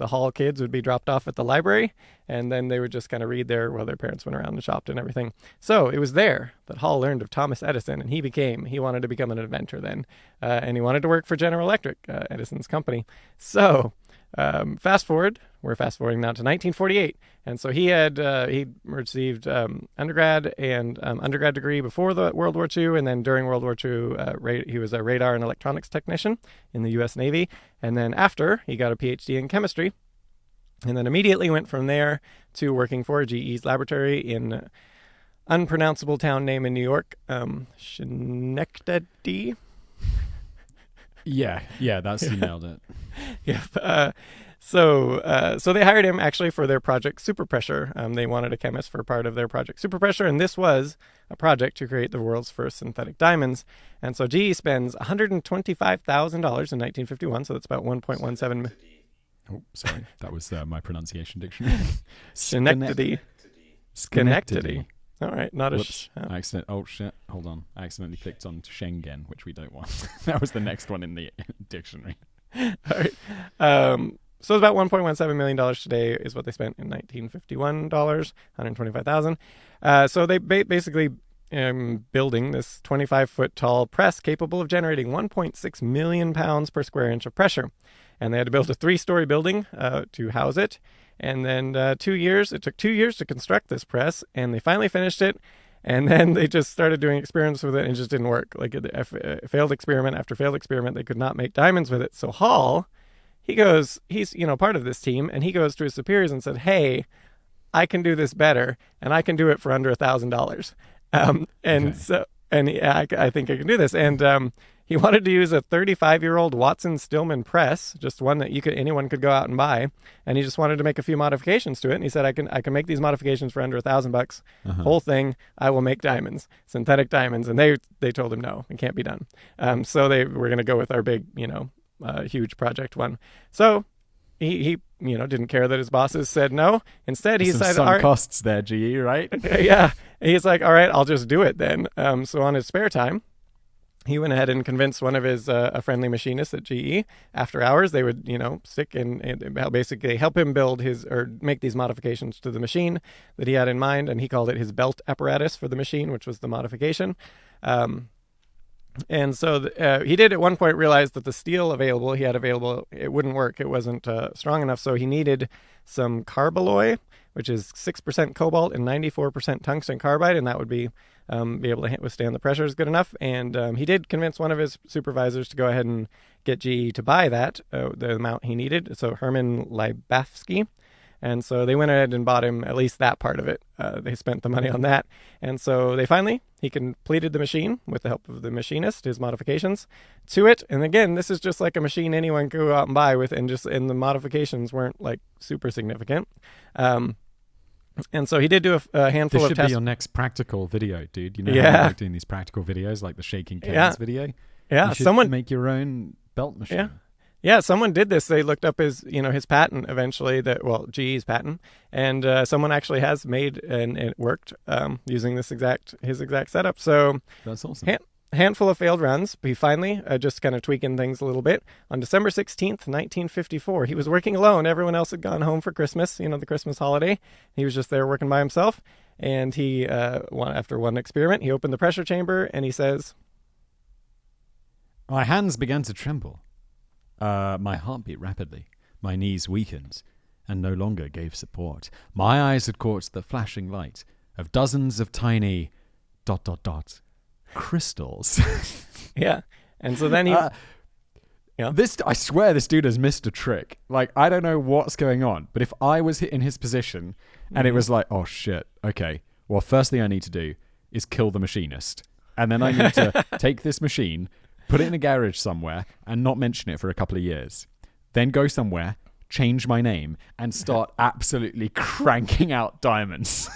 Hall kids would be dropped off at the library, and then they would just kind of read there while their parents went around and shopped and everything. So it was there that Hall learned of Thomas Edison, and he wanted to become an inventor then, and he wanted to work for General Electric, Edison's company. So we're fast forwarding now to 1948, and so he received undergrad and undergrad degree before the World War II, and then during World War II, he was a radar and electronics technician in the U.S. Navy, and then after he got a PhD in chemistry, and then immediately went from there to working for GE's laboratory in an unpronounceable town name in New York, Schenectady. Yeah, that's you nailed it. Yeah. So they hired him actually for their project Superpressure. They wanted a chemist for part of their project Superpressure, and this was a project to create the world's first synthetic diamonds. And so GE spends $125,000 in 1951, so that's about 1.17. Oh, sorry. That was my pronunciation dictionary. Schenectady. All right, not Whoops. Oh, shit. Hold on. I accidentally clicked on Schengen, which we don't want. That was the next one in the dictionary. All right. So it's about $1.17 million today is what they spent in 1951, $125,000. So they basically building this 25-foot tall press capable of generating 1.6 million pounds per square inch of pressure. And they had to build a 3-story building to house it. And then it took 2 years to construct this press, and they finally finished it. And then they just started doing experiments with it, and it just didn't work. Like failed experiment after failed experiment, they could not make diamonds with it. So Hall, he's part of this team, and he goes to his superiors and said, "Hey, I can do this better, and I can do it for under $1,000." I think I can do this. And he wanted to use a 35-year-old Watson Stillman press, just one that anyone could go out and buy, and he just wanted to make a few modifications to it. And he said, "I can make these modifications for under $1,000. Whole thing, I will make diamonds, synthetic diamonds." And they told him no, it can't be done. So they were going to go with our big, huge project one. So he didn't care that his bosses said no. Instead, he decided, some costs there, GE, right? Yeah. He's like, "All right, I'll just do it then." So on his spare time, he went ahead and convinced one of his a friendly machinist at GE. After hours, they would stick and basically help him make these modifications to the machine that he had in mind, and he called it his belt apparatus for the machine, which was the modification. And so he did at one point realize that the steel he had available, it wouldn't work. It wasn't strong enough. So he needed some carbaloy, which is 6% cobalt and 94% tungsten carbide. And that would be able to withstand the pressures good enough. And he did convince one of his supervisors to go ahead and get GE to buy that, the amount he needed. So Herman Leibafsky. And so they went ahead and bought him at least that part of it. They spent the money on that. And so he completed the machine with the help of the machinist, his modifications to it. And again, this is just like a machine anyone could go out and buy with, and the modifications weren't like super significant. And so he did do a handful of tests. This should be your next practical video, dude. How you like doing these practical videos, like the shaking cans video? Yeah. You should make your own belt machine. Yeah. Yeah, someone did this. They looked up his patent eventually, GE's patent, and someone actually has made and it worked using his exact setup. So that's awesome. Handful of failed runs. He finally, just kind of tweaking things a little bit, on December 16th, 1954, he was working alone. Everyone else had gone home for Christmas, the Christmas holiday. He was just there working by himself, and he, after one experiment, he opened the pressure chamber, and he says, "My hands began to tremble. My heart beat rapidly. My knees weakened and no longer gave support. My eyes had caught the flashing light of dozens of tiny ... crystals." Yeah. And so then he... I swear this dude has missed a trick. Like, I don't know what's going on, but if I was in his position and it was like, oh shit, okay, well, first thing I need to do is kill the machinist. And then I need to take this machine, put it in a garage somewhere, and not mention it for a couple of years. Then go somewhere, change my name, and start absolutely cranking out diamonds.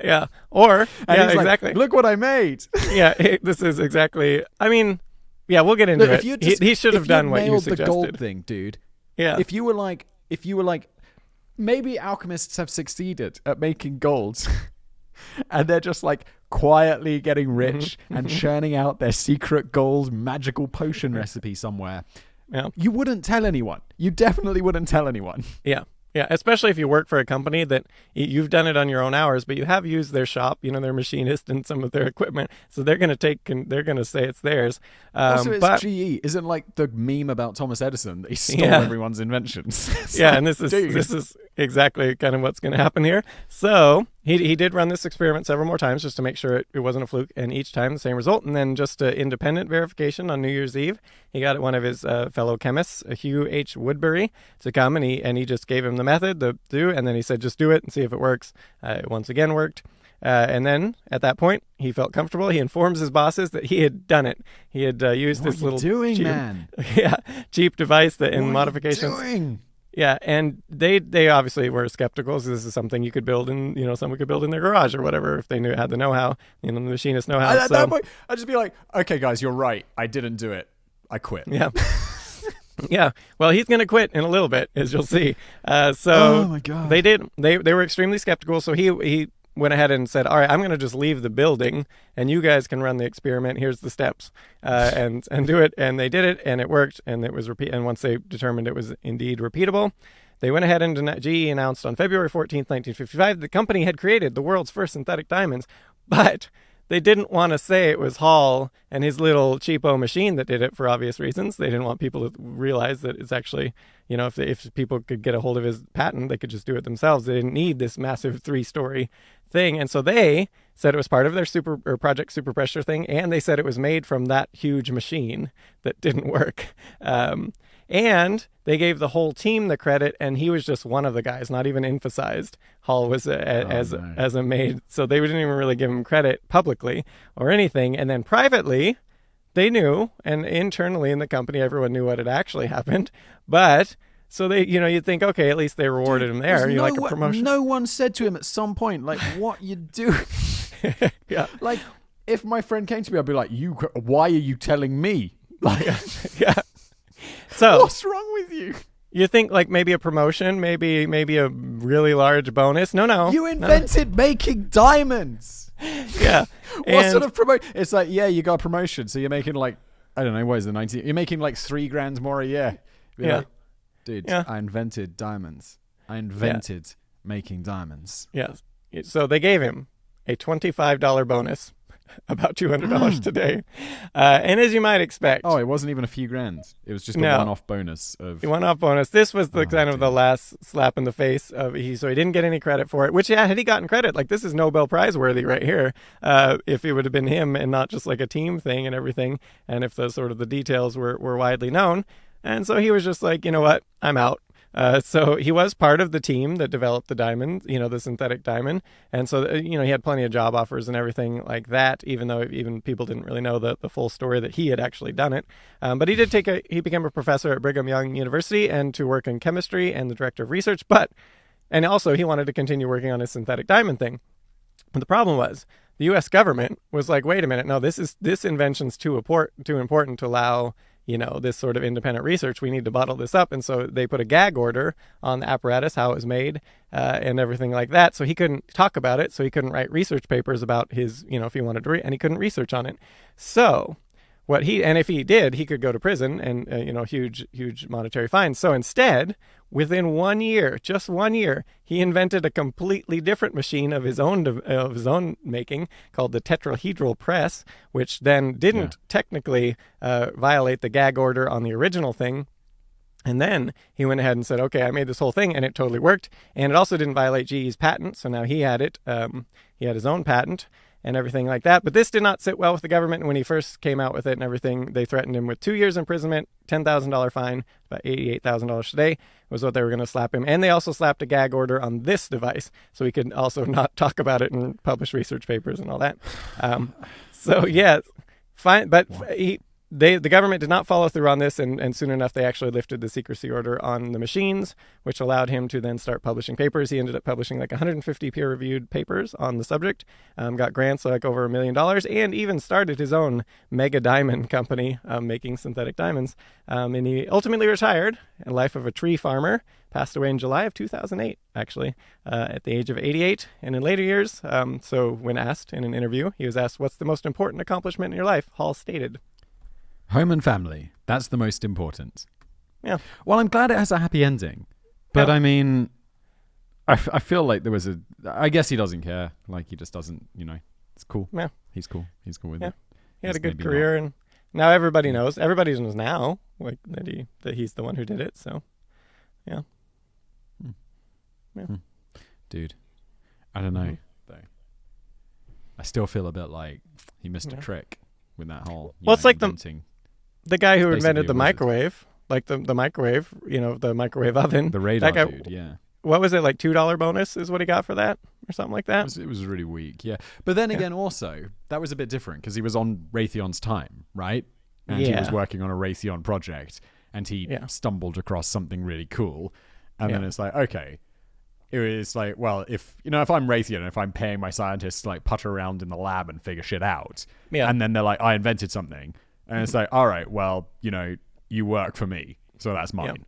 Yeah. Or, exactly. Like, look what I made. Yeah, this is exactly... I mean, yeah, we'll get into it. He should have done what you suggested. The gold thing, dude. Yeah. If you were like, maybe alchemists have succeeded at making gold, and they're just like quietly getting rich and churning out their secret gold magical potion recipe somewhere. Yeah. You wouldn't tell anyone. You definitely wouldn't tell anyone. Yeah. Yeah, especially if you work for a company that you've done it on your own hours, but you have used their shop, their machinist and some of their equipment. So they're going to say it's theirs. Also, it's GE. Isn't like the meme about Thomas Edison that he stole everyone's inventions. And this is exactly kind of what's going to happen here. So he did run this experiment several more times just to make sure it wasn't a fluke, and each time the same result. And then just independent verification on New Year's Eve, he got one of his fellow chemists, Hugh H. Woodbury, to come, and he just gave him the method to do, and then he said, just do it and see if it works. It once again worked. And then at that point, he felt comfortable. He informs his bosses that he had done it. He had used this little cheap device that in modifications. Yeah, and they obviously were skeptical. So this is something you could build in, someone could build in their garage or whatever if they had the know-how, the machinist know-how. At that point, I'd just be like, okay, guys, you're right. I didn't do it. I quit. Yeah. Yeah. Well, he's going to quit in a little bit, as you'll see. So oh my God. They did. They were extremely skeptical. So he went ahead and said, all right, I'm going to just leave the building and you guys can run the experiment. Here's the steps and do it. And they did it and it worked and it was and once they determined it was indeed repeatable, they went ahead and GE announced on February 14th, 1955, the company had created the world's first synthetic diamonds, but they didn't want to say it was Hall and his little cheapo machine that did it for obvious reasons. They didn't want people to realize that it's actually, if people could get a hold of his patent, they could just do it themselves. They didn't need this massive 3-story thing. And so they said it was part of their Project Super Pressure thing. And they said it was made from that huge machine that didn't work. And they gave the whole team the credit, and he was just one of the guys, not even emphasized. Hall was as a maid, so they didn't even really give him credit publicly or anything. And then privately, they knew, and internally in the company, everyone knew what had actually happened. But so they, you'd think, okay, at least they rewarded him there. No, like a promotion. No one said to him at some point, like, what you doing? Yeah, like if my friend came to me, I'd be like, why are you telling me? Like, yeah. So what's wrong with you? You think like maybe a promotion, maybe a really large bonus? No. You invented making diamonds. Yeah. What sort of promotion? It's like, yeah, you got a promotion, so you're making like, I don't know, what is the 19? You're making like $3,000 more a year. You're like, dude, yeah. I invented diamonds. I invented making diamonds. Yes. So they gave him a $25 bonus. About $200 today. And as you might expect. Oh, it wasn't even a few grand. It was just a one-off bonus. One-off bonus. This was the the last slap in the face so he didn't get any credit for it, which, had he gotten credit, like this is Nobel Prize worthy right here, if it would have been him and not just like a team thing and everything, and if the sort of the details were widely known. And so he was just like, you know what, I'm out. So he was part of the team that developed the diamond, the synthetic diamond. And so, he had plenty of job offers and everything like that, even though even people didn't really know the full story that he had actually done it. But he did he became a professor at Brigham Young University and to work in chemistry and the director of research. And also he wanted to continue working on his synthetic diamond thing. But the problem was the U.S. government was like, wait a minute, no, this invention's too important to allow this sort of independent research. We need to bottle this up. And so they put a gag order on the apparatus, how it was made, and everything like that. So he couldn't talk about it. So he couldn't write research papers about his, if he wanted to and he couldn't research on it. So if he did, he could go to prison and, huge monetary fines. So instead, within 1 year, just 1 year, he invented a completely different machine of his own making called the tetrahedral press, which then didn't technically violate the gag order on the original thing. And then he went ahead and said, okay, I made this whole thing and it totally worked. And it also didn't violate GE's patent. So now he had it. He had his own patent and everything like that. But this did not sit well with the government. When he first came out with it and everything, they threatened him with 2 years imprisonment, $10,000 fine, about $88,000 today was what they were going to slap him. And they also slapped a gag order on this device so he could also not talk about it and publish research papers and all that. Fine. But the government did not follow through on this, and soon enough they actually lifted the secrecy order on the machines, which allowed him to then start publishing papers. He ended up publishing like 150 peer-reviewed papers on the subject, got grants like over $1 million, and even started his own mega diamond company making synthetic diamonds. And he ultimately retired, a life of a tree farmer, passed away in July of 2008, actually, at the age of 88. And in later years, so when asked in an interview, he was asked, what's the most important accomplishment in your life? Hall stated, home and family. That's the most important. Yeah. Well, I'm glad it has a happy ending. But I mean, I feel like there was I guess he doesn't care. Like he just doesn't, it's cool. Yeah. He's cool. He's cool with it. He had a good career and now everybody knows. Everybody knows now like that he's the one who did it. So, yeah. Yeah. Dude, I don't know though. I still feel a bit like he missed a trick with that whole, it's like inventing. The guy who invented the microwave, like the microwave, the microwave oven. The radar dude, yeah. What was it, like $2 bonus is what he got for that? Or something like that? It was really weak, yeah. But then again, also, that was a bit different because he was on Raytheon's time, right? And he was working on a Raytheon project and he stumbled across something really cool. And then it's like, okay. It was like, well, if I'm Raytheon, if I'm paying my scientists to like putter around in the lab and figure shit out, and then they're like, I invented something, and it's like, all right, well, you work for me, so that's mine. Yeah.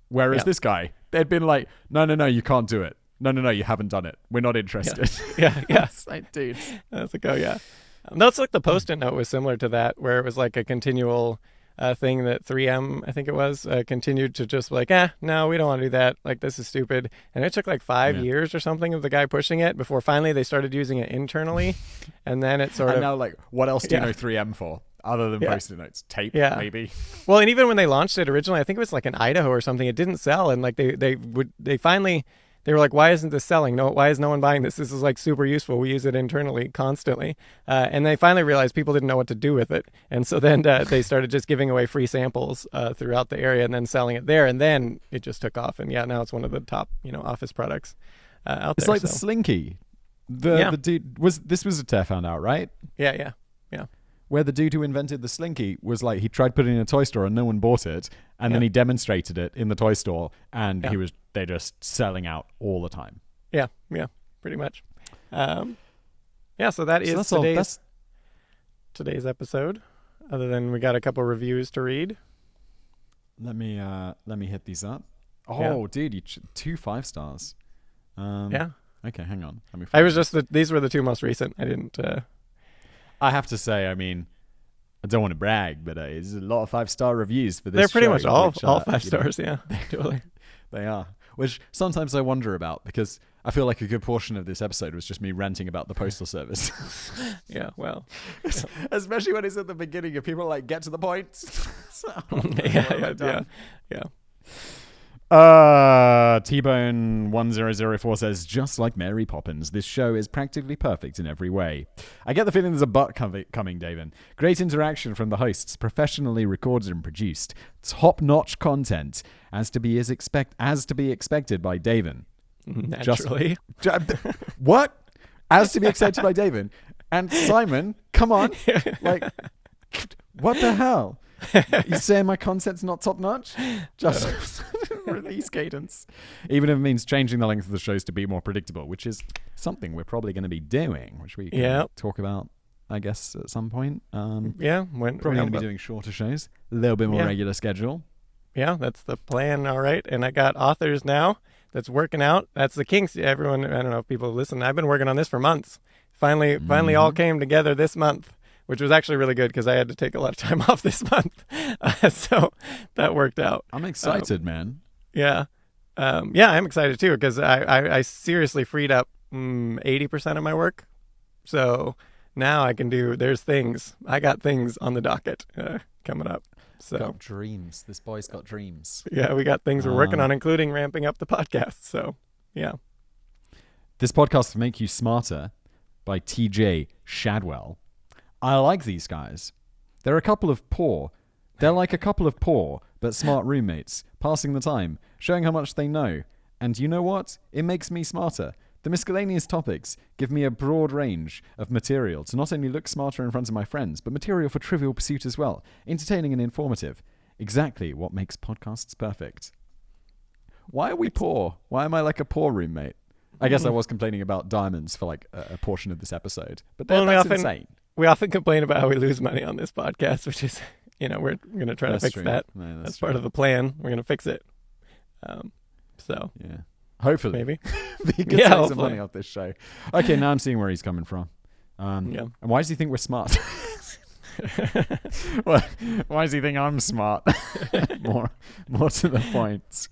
Whereas this guy, they'd been like, no, you can't do it. No, you haven't done it. We're not interested. Yeah. It's like, dude. That's like, oh yeah. That's like the Post-it note was similar to that, where it was like a continual thing that 3M, I think it was, continued to just like, no, we don't want to do that. Like, this is stupid. And it took like 5 years or something of the guy pushing it before finally they started using it internally. And then it sort of... And now, like, what else do you know 3M for? Other than Post-it notes? Tape, maybe? Well, and even when they launched it originally, I think it was like in Idaho or something, it didn't sell. And like they finally... They were like, why isn't this selling? No, why is no one buying this? This is like super useful. We use it internally constantly. And they finally realized people didn't know what to do with it. And so then they started just giving away free samples throughout the area and then selling it there. And then it just took off. And now it's one of the top, office products out there. It's like the Slinky. The dude this was a tear found out, right? Yeah. Where the dude who invented the Slinky was like, he tried putting it in a toy store and no one bought it. And then he demonstrated it in the toy store and they're just selling out all the time. Yeah, pretty much. So that is today's episode. Other than we got a couple reviews to read. Let me hit these up. Oh, dude, 2 5 stars. Okay, hang on. Let me. These were the 2 most recent. I didn't. I have to say, I mean, I don't want to brag, but there's a lot of 5-star reviews for this. They're pretty show, much all which, 5 stars. Yeah, totally. They are. Which sometimes I wonder about because I feel like a good portion of this episode was just me ranting about the postal service. Yeah, well, especially when it's at the beginning, if people like get to the point. Yeah. T-Bone 1004 says, just like Mary Poppins, this show is practically perfect in every way. I get the feeling there's a but coming, David. Great interaction from the hosts, professionally recorded and produced. Top-notch content, as to be expected by David. Naturally. What? As to be expected by David. And Simon, come on. Like, what the hell? You saying my content's not top notch? Just release cadence. Even if it means changing the length of the shows to be more predictable, which is something we're probably going to be doing, which we can talk about, I guess, at some point. Probably going to be doing shorter shows, a little bit more regular schedule. Yeah, that's the plan. All right. And I got authors now that's working out. That's the kinks. Everyone, I don't know if people listen. I've been working on this for months. Finally all came together this month, which was actually really good because I had to take a lot of time off this month. So that worked out. I'm excited, man. Yeah. I'm excited too because I seriously freed up 80% of my work. So now I can I got things on the docket coming up. So got dreams. This boy's got dreams. Yeah, we got things we're working on, including ramping up the podcast. So, yeah. This podcast will make you smarter by TJ Shadwell. I like these guys. They're like a couple of poor but smart roommates, passing the time, showing how much they know. And you know what? It makes me smarter. The miscellaneous topics give me a broad range of material to not only look smarter in front of my friends, but material for Trivial Pursuit as well. Entertaining and informative. Exactly what makes podcasts perfect. Why are we poor? Why am I like a poor roommate? I guess I was complaining about diamonds for like a portion of this episode. But that's insane. We often complain about how we lose money on this podcast, which is, we're going to try to fix that. No, that's part of the plan. We're going to fix it. Yeah. Hopefully. Maybe. We can take some money off this show. Okay, now I'm seeing where he's coming from. And why does he think we're smart? Well, why does he think I'm smart? more to the point.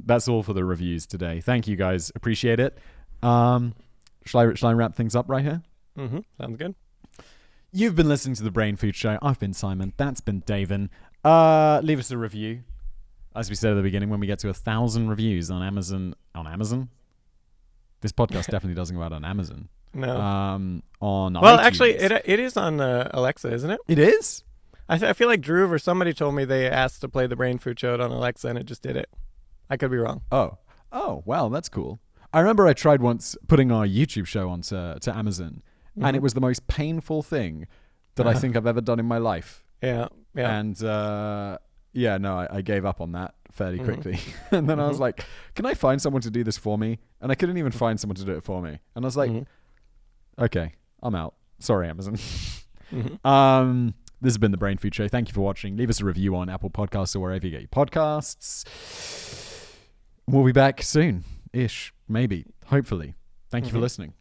That's all for the reviews today. Thank you guys. Appreciate it. Shall I wrap things up right here? Mm-hmm. Sounds good. You've been listening to The Brain Food Show. I've been Simon. That's been David. Leave us a review. As we said at the beginning, when we get to 1,000 reviews on Amazon, this podcast definitely doesn't go out on Amazon. No. On well, iTunes. Actually, it is on Alexa, isn't it? It is? I feel like Drew or somebody told me they asked to play the Brain Food Show on Alexa, and it just did it. I could be wrong. Oh, wow, that's cool. I remember I tried once putting our YouTube show onto Amazon, and it was the most painful thing that I think I've ever done in my life. Yeah. And yeah, no, I gave up on that fairly quickly. And then I was like, can I find someone to do this for me? And I couldn't even find someone to do it for me. And I was like, okay, I'm out. Sorry, Amazon. This has been the Brain Food Show. Thank you for watching. Leave us a review on Apple Podcasts or wherever you get your podcasts. We'll be back soon-ish, maybe, hopefully. Thank you for listening.